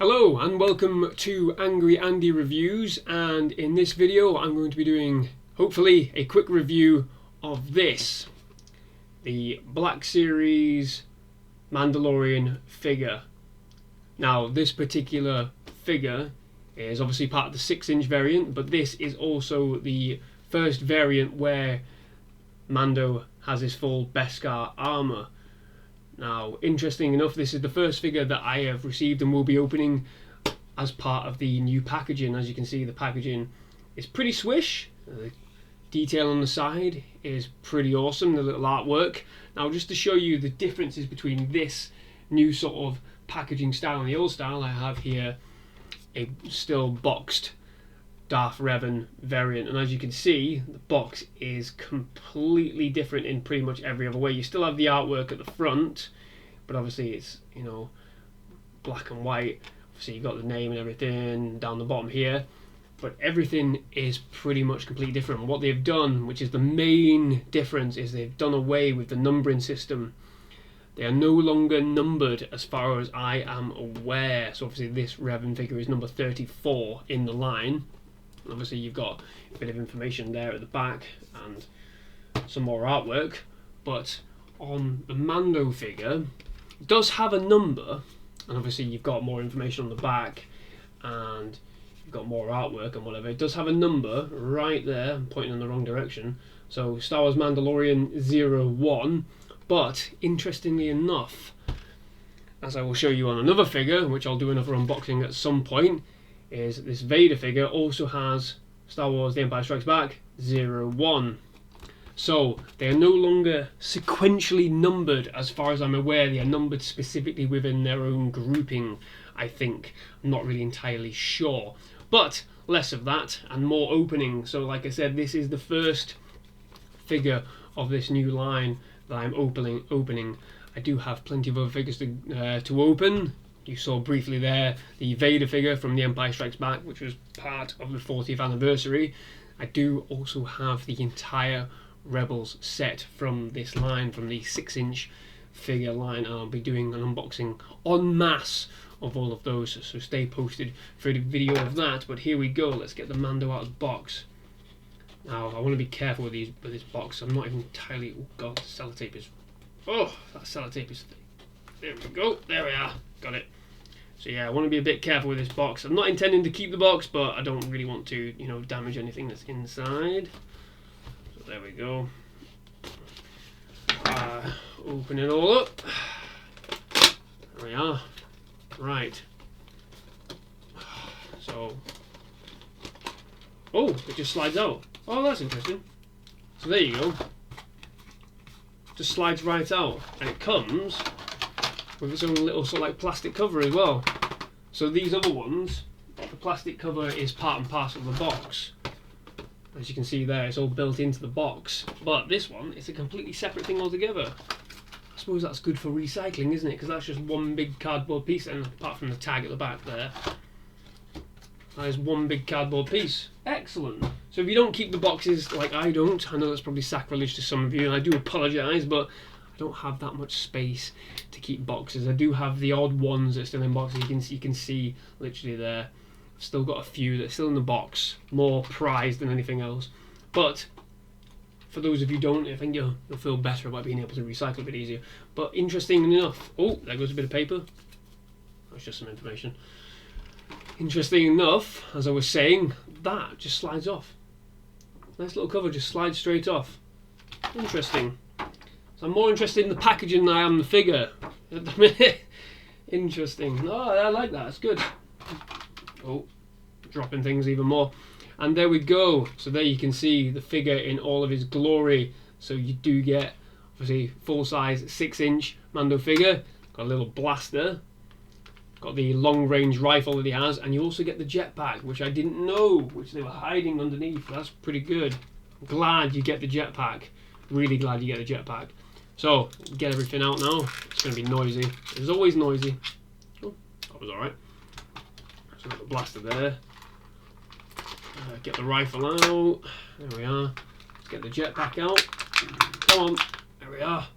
Hello and welcome to Angry Andy Reviews, and in this video I'm going to be doing, hopefully, a quick review of this, the Black Series Mandalorian figure. Now this particular figure is obviously part of the 6-inch variant, but this is also the first variant where Mando has his full Beskar armour. Now, interesting enough, this is the first figure that I have received and will be opening as part of the new packaging. As you can see, the packaging is pretty swish. The detail on the side is pretty awesome, the little artwork. Now, just to show you the differences between this new sort of packaging style and the old style, I have here a still boxed Darth Revan variant, and as you can see, the box is completely different in pretty much every other way. You still have the artwork at the front, but obviously it's, you know, black and white. Obviously you've got the name and everything down the bottom here, but everything is pretty much completely different. What they've done, which is the main difference, is they've done away with the numbering system. They are no longer numbered as far as I am aware. So obviously this Revan figure is number 34 in the line. Obviously you've got a bit of information there at the back and some more artwork, but on the Mando figure it does have a number, and obviously you've got more information on the back and you've got more artwork and whatever. It does have a number right there. I'm pointing in the wrong direction. So Star Wars Mandalorian 01, but interestingly enough, as I will show you on another figure, which I'll do another unboxing at some point, is this Vader figure also has Star Wars The Empire Strikes Back 01. So they are no longer sequentially numbered as far as I'm aware. They are numbered specifically within their own grouping, I think. I'm not really entirely sure. But less of that and more opening. So like I said, this is the first figure of this new line that I'm opening. I do have plenty of other figures to open. You saw briefly there the Vader figure from The Empire Strikes Back, which was part of the 40th anniversary. I do also have the entire Rebels set from this line, from the 6-inch figure line. I'll be doing an unboxing en masse of all of those, so stay posted for the video of that. But here we go, let's get the Mando out of the box. Now, I want to be careful with this box. I'm not even entirely... Oh god, the sellotape is... Oh, that sellotape is... There we go, there we are, got it. So yeah, I want to be a bit careful with this box. I'm not intending to keep the box, but I don't really want to, you know, damage anything that's inside. So there we go. Open it all up. There we are. Right. So, oh, it just slides out. Oh, that's interesting. So there you go. Just slides right out, and it comes with its own little sort of like plastic cover as well. So these other ones, the plastic cover is part and parcel of the box. As you can see there, it's all built into the box. But this one is a completely separate thing altogether. I suppose that's good for recycling, isn't it? Because that's just one big cardboard piece, and apart from the tag at the back there, that is one big cardboard piece. Excellent. So if you don't keep the boxes like I don't, I know that's probably sacrilege to some of you, and I do apologise, but don't have that much space to keep boxes. I do have the odd ones that are still in boxes. You can see literally there. I've still got a few that are still in the box, more prized than anything else. But for those of you who don't, I think you'll feel better about being able to recycle a bit easier. But interesting enough, oh, there goes a bit of paper. That's just some information. Interesting enough, as I was saying, that just slides off. Nice little cover, just slides straight off. Interesting. So I'm more interested in the packaging than I am the figure at the minute. Interesting. Oh, I like that. It's good. Oh, dropping things even more. And there we go. So there you can see the figure in all of his glory. So you do get, obviously, full-size 6-inch Mando figure. Got a little blaster. Got the long-range rifle that he has. And you also get the jetpack, which I didn't know, which they were hiding underneath. That's pretty good. Glad you get the jetpack. Really glad you get the jetpack. So, get everything out now. It's going to be noisy. It's always noisy. Oh, that was alright. So, got the blaster there. Get the rifle out. There we are. Let's get the jetpack out. Come on. There we are.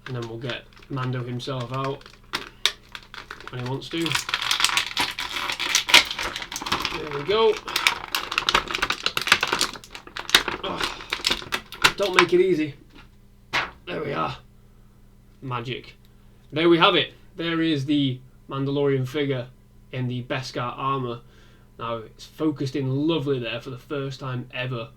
And then we'll get Mando himself out when he wants to. There we go. Oh, don't make it easy. There we are. Magic. There we have it. There is the Mandalorian figure in the Beskar armour. Now it's focused in lovely there for the first time ever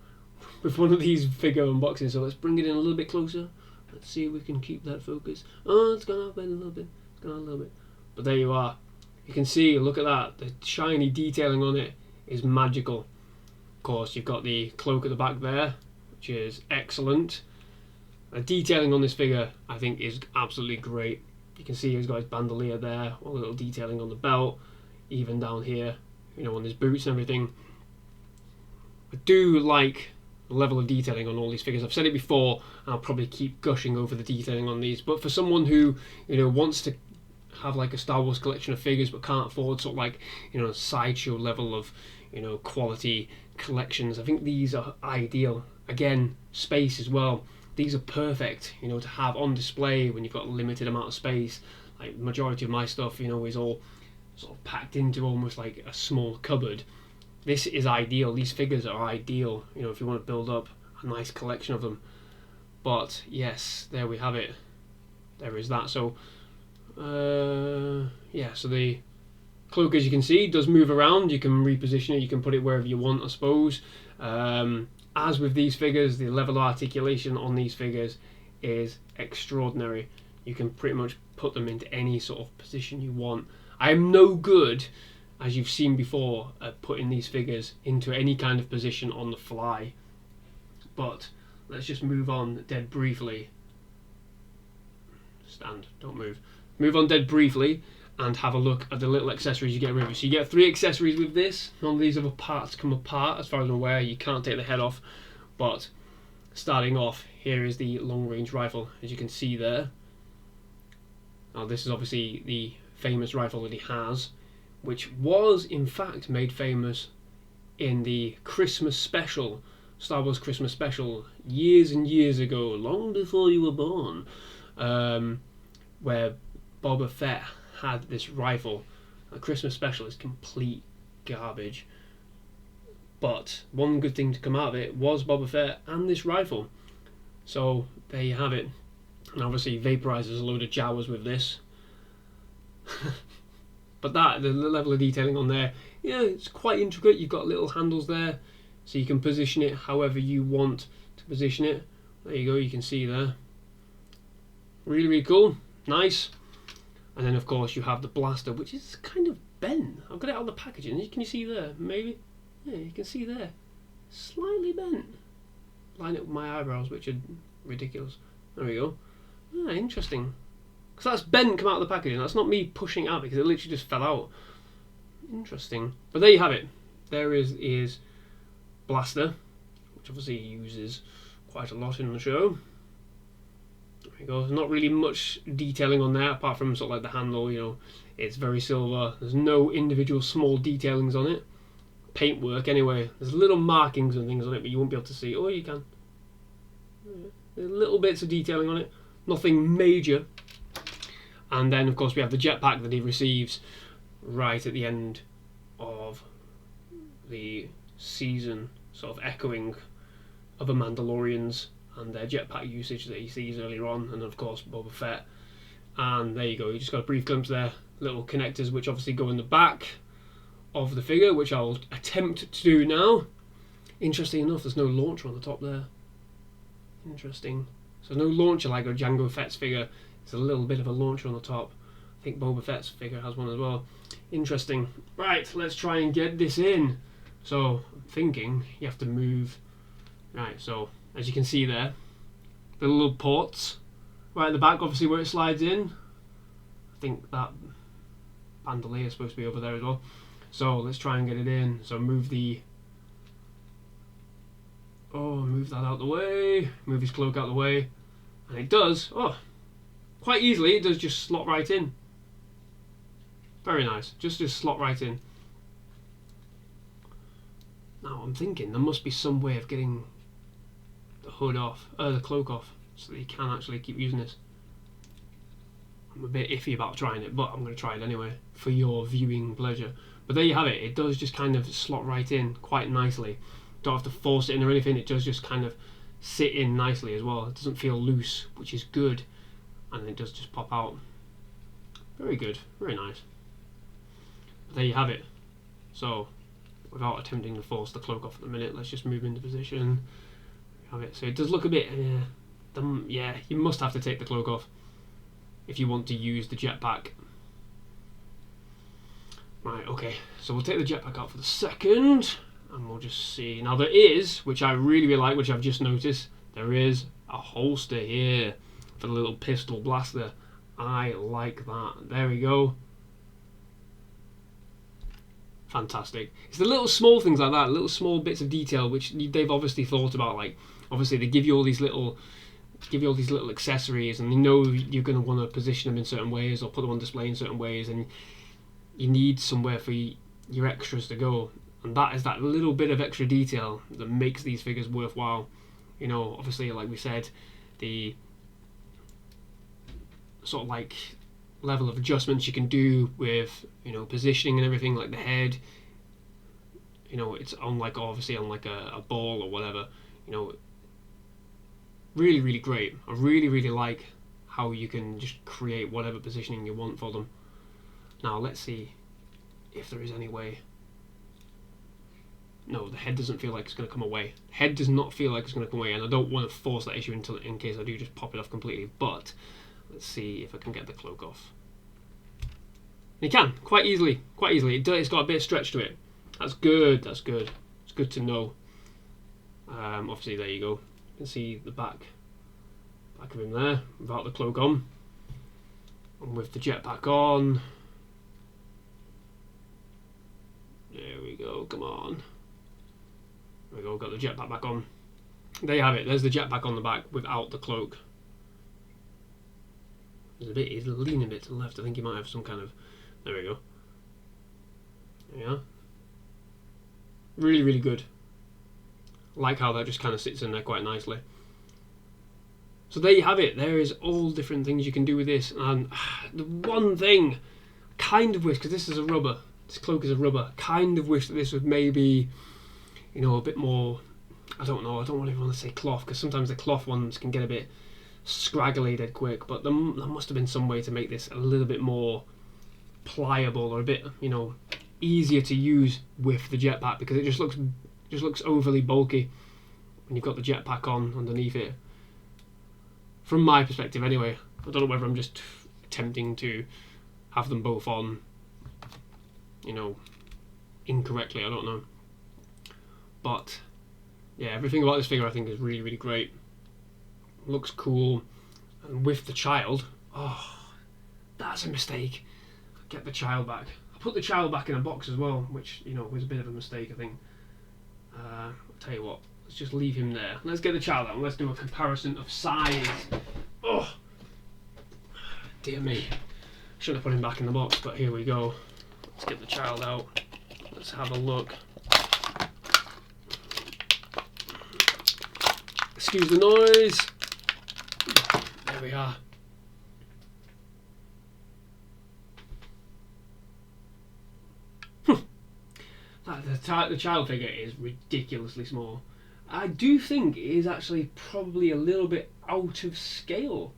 with one of these figure unboxings. So let's bring it in a little bit closer. Let's see if we can keep that focus. Oh, it's gone up a little bit. It's gone a little bit. But there you are. You can see, look at that. The shiny detailing on it is magical. Of course, you've got the cloak at the back there, which is excellent. The detailing on this figure, I think, is absolutely great. You can see he's got his bandolier there, all the little detailing on the belt, even down here, you know, on his boots and everything. I do like the level of detailing on all these figures. I've said it before, and I'll probably keep gushing over the detailing on these. But for someone who, you know, wants to have like a Star Wars collection of figures but can't afford sort of like, you know, sideshow level of, you know, quality collections, I think these are ideal. Again, space as well. These are perfect, you know, to have on display when you've got a limited amount of space. Like the majority of my stuff, you know, is all sort of packed into almost like a small cupboard. This is ideal. These figures are ideal, you know, if you want to build up a nice collection of them. But yes, there we have it. There is that. So yeah, so the cloak, as you can see, does move around. You can reposition it, you can put it wherever you want, I suppose. As with these figures, the level of articulation on these figures is extraordinary. You can pretty much put them into any sort of position you want. I am no good, as you've seen before, at putting these figures into any kind of position on the fly. But let's just move on dead briefly. Stand, don't move. Move on dead briefly and have a look at the little accessories you get with it. So you get 3 accessories with this. None of these other parts come apart, as far as I'm aware. You can't take the head off. But starting off, here is the long-range rifle, as you can see there. Now this is obviously the famous rifle that he has, which was in fact made famous in the Christmas special, Star Wars Christmas special, years and years ago, long before you were born, where Boba Fett had this rifle. A Christmas special is complete garbage, but one good thing to come out of it was Boba Fett and this rifle. So there you have it. And obviously vaporizes a load of Jawas with this. But that, the level of detailing on there, yeah, it's quite intricate. You've got little handles there, so you can position it however you want to position it. There you go, you can see there. Really, really cool. Nice. And then of course you have the blaster, which is kind of bent. I've got it out of the packaging. Can you see there? Maybe? Yeah, you can see there. Slightly bent. Line it with my eyebrows, which are ridiculous. There we go. Ah, interesting. Because that's bent come out of the packaging. That's not me pushing it out because it literally just fell out. Interesting. But there you have it. There is his blaster, which obviously he uses quite a lot in the show. There we go. There's not really much detailing on there apart from sort of like the handle, you know. It's very silver. There's no individual small detailings on it. Paintwork anyway. There's little markings and things on it, but you won't be able to see. Oh, you can. There's little bits of detailing on it. Nothing major. And then of course we have the jetpack that he receives right at the end of the season, sort of echoing other Mandalorians and their jetpack usage that he sees earlier on, and of course Boba Fett. And there you go, you just got a brief glimpse there. Little connectors which obviously go in the back of the figure, which I'll attempt to do now. Interesting enough, there's no launcher on the top there. Interesting. So no launcher like a Jango Fett's figure. There's a little bit of a launcher on the top. I think Boba Fett's figure has one as well. Interesting. Right, let's try and get this in. So I'm thinking you have to move. Right, so as you can see there, the little ports right at the back, obviously where it slides in. I think that bandolier is supposed to be over there as well. So let's try and get it in. So move the... Oh, move that out of the way. Move his cloak out of the way. And it does. Oh, quite easily. It does just slot right in. Very nice. Just slot right in. Now I'm thinking there must be some way of getting the hood off, the cloak off, so that you can actually keep using this. I'm a bit iffy about trying it, but I'm going to try it anyway for your viewing pleasure. But there you have it. It does just kind of slot right in quite nicely. Don't have to force it in or anything. It does just kind of sit in nicely as well. It doesn't feel loose, which is good, and it does just pop out. Very good, very nice. But there you have it. So, without attempting to force the cloak off at the minute, let's just move into position. Have it. So it does look a bit. Yeah, you must have to take the cloak off if you want to use the jetpack. Right, okay, so we'll take the jetpack out for the second, and we'll just see. Now there is, which I really like, which I've just noticed, there is a holster here for the little pistol blaster. I like that. There we go. Fantastic. It's the little small things like that, little small bits of detail which they've obviously thought about. Like, obviously they give you all these little accessories, and they know you're going to want to position them in certain ways or put them on display in certain ways, and you need somewhere for your extras to go, and that is that little bit of extra detail that makes these figures worthwhile. You know, obviously, like we said, the sort of like level of adjustments you can do with, you know, positioning and everything, like the head, you know, it's on like, obviously on like a ball or whatever, you know, really, really great. I really, really like how you can just create whatever positioning you want for them. Now let's see if there is any way. No, the head doesn't feel like it's going to come away. Head does not feel like it's going to come away, and I don't want to force that issue until, in case I do just pop it off completely. But let's see if I can get the cloak off. You can, quite easily, quite easily. It's got a bit of stretch to it. That's good, that's good. It's good to know. Obviously, there you go. You can see the back of him there, without the cloak on. And with the jetpack on. There we go, come on. There we go, got the jetpack back on. There you have it, there's the jetpack on the back without the cloak. He's leaning a bit to the left. I think he might have some kind of... There we go. There you are. Really, really good. Like how that just kind of sits in there quite nicely. So there you have it. There is all different things you can do with this. And the one thing, kind of wish, because this is a rubber, this cloak is a rubber, kind of wish that this was maybe, you know, a bit more, I don't know, I don't really want to say cloth, because sometimes the cloth ones can get a bit scraggly dead quick, but there must have been some way to make this a little bit more pliable, or a bit, you know, easier to use with the jetpack, because it just looks overly bulky when you've got the jetpack on underneath it. From my perspective anyway. I don't know whether I'm just attempting to have them both on, you know, incorrectly, I don't know. But yeah, everything about this figure I think is really, really great. Looks cool. And with the child, oh, that's a mistake. Get the child back. I put the child back in a box as well, which, you know, was a bit of a mistake, I think. I'll tell you what, let's just leave him there. Let's get the child out and let's do a comparison of size. Oh, dear me. Should have put him back in the box, but here we go. Let's get the child out. Let's have a look. Excuse the noise. There we are. The child figure is ridiculously small. I do think it is actually probably a little bit out of scale.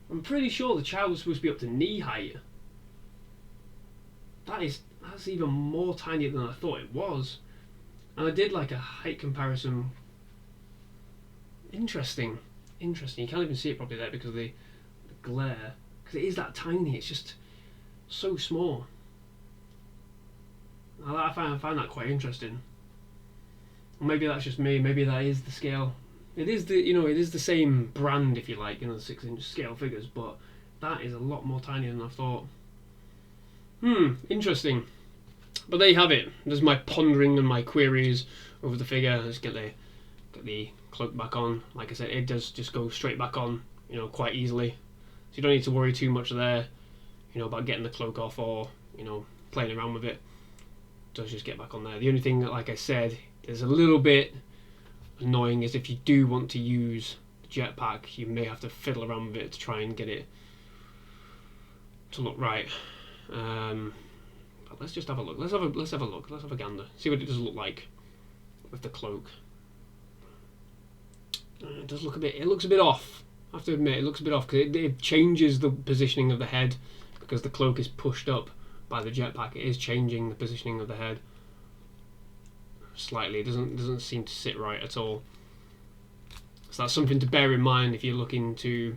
I'm pretty sure the child was supposed to be up to knee height. That's even more tiny than I thought it was. And I did like a height comparison. Interesting. You can't even see it properly there because of the glare. Because it is that tiny. It's just so small. I find that quite interesting. Maybe that's just me. Maybe that is the scale. It is the same brand, if you like, you know, the 6-inch scale figures, but that is a lot more tiny than I thought. Interesting. But there you have it. There's my pondering and my queries over the figure. Let's get the cloak back on. Like I said, it does just go straight back on, you know, quite easily. So you don't need to worry too much there, you know, about getting the cloak off or, you know, playing around with it. It does just get back on there. The only thing that, like I said, is a little bit annoying is if you do want to use the jetpack, you may have to fiddle around with it to try and get it to look right. But let's just have a look. Let's have a look. Let's have a gander. See what it does look like with the cloak. It does look a bit. It looks a bit off. I have to admit, it looks a bit off because it changes the positioning of the head because the cloak is pushed up by the jetpack. It is changing the positioning of the head slightly. It doesn't seem to sit right at all. So that's something to bear in mind if you're looking to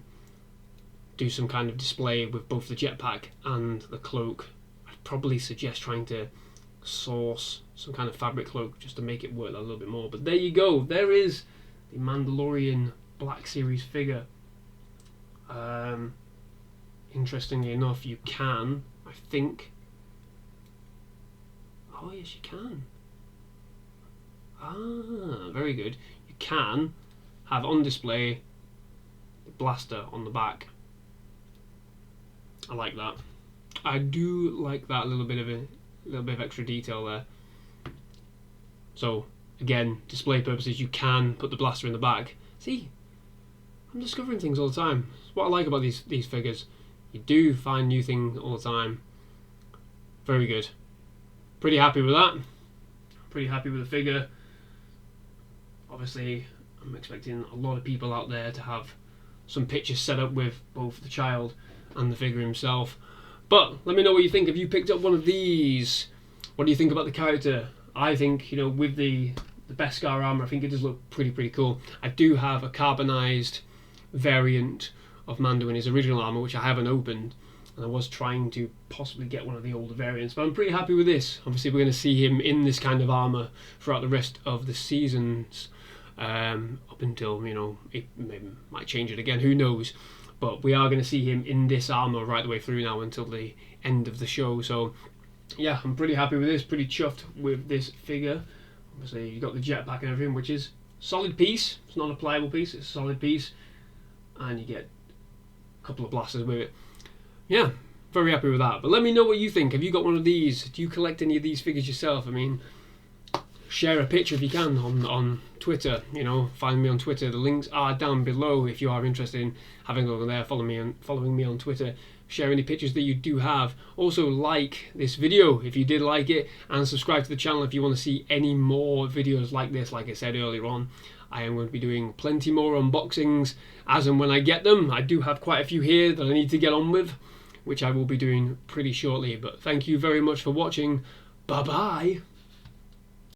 do some kind of display with both the jetpack and the cloak. I'd probably suggest trying to source some kind of fabric cloak just to make it work a little bit more. But there you go. There is the Mandalorian Black Series figure. Interestingly enough, you can, I think. Oh yes, you can. Ah, very good. You can have on display the blaster on the back. I like that. I do like that little bit of extra detail there. So again, display purposes, you can put the blaster in the back. See, I'm discovering things all the time. It's what I like about these figures. You do find new things all the time. Very good. Pretty happy with that. Pretty happy with the figure. Obviously, I'm expecting a lot of people out there to have some pictures set up with both the child and the figure himself. But let me know what you think. Have you picked up one of these? What do you think about the character? I think, you know, with the Beskar armour, I think it does look pretty cool. I do have a carbonized variant of Mando in his original armour, which I haven't opened, and I was trying to possibly get one of the older variants, but I'm pretty happy with this. Obviously we're going to see him in this kind of armour throughout the rest of the seasons, up until, you know, it maybe might change it again, who knows. But we are going to see him in this armour right the way through now until the end of the show. So yeah, I'm pretty happy with this, pretty chuffed with this figure. Obviously you've got the jetpack and everything, which is a solid piece. It's not a pliable piece, it's a solid piece. And you get a couple of blasters with it. Yeah, very happy with that. But let me know what you think. Have you got one of these? Do you collect any of these figures yourself? I mean, share a picture if you can on Twitter. You know, find me on Twitter. The links are down below if you are interested in having a look there. Following me on Twitter. Share any pictures that you do have. Also like this video if you did like it, and subscribe to the channel if you want to see any more videos like this. Like I said earlier on, I am going to be doing plenty more unboxings as and when I get them. I do have quite a few here that I need to get on with, which I will be doing pretty shortly. But thank you very much for watching. Bye bye.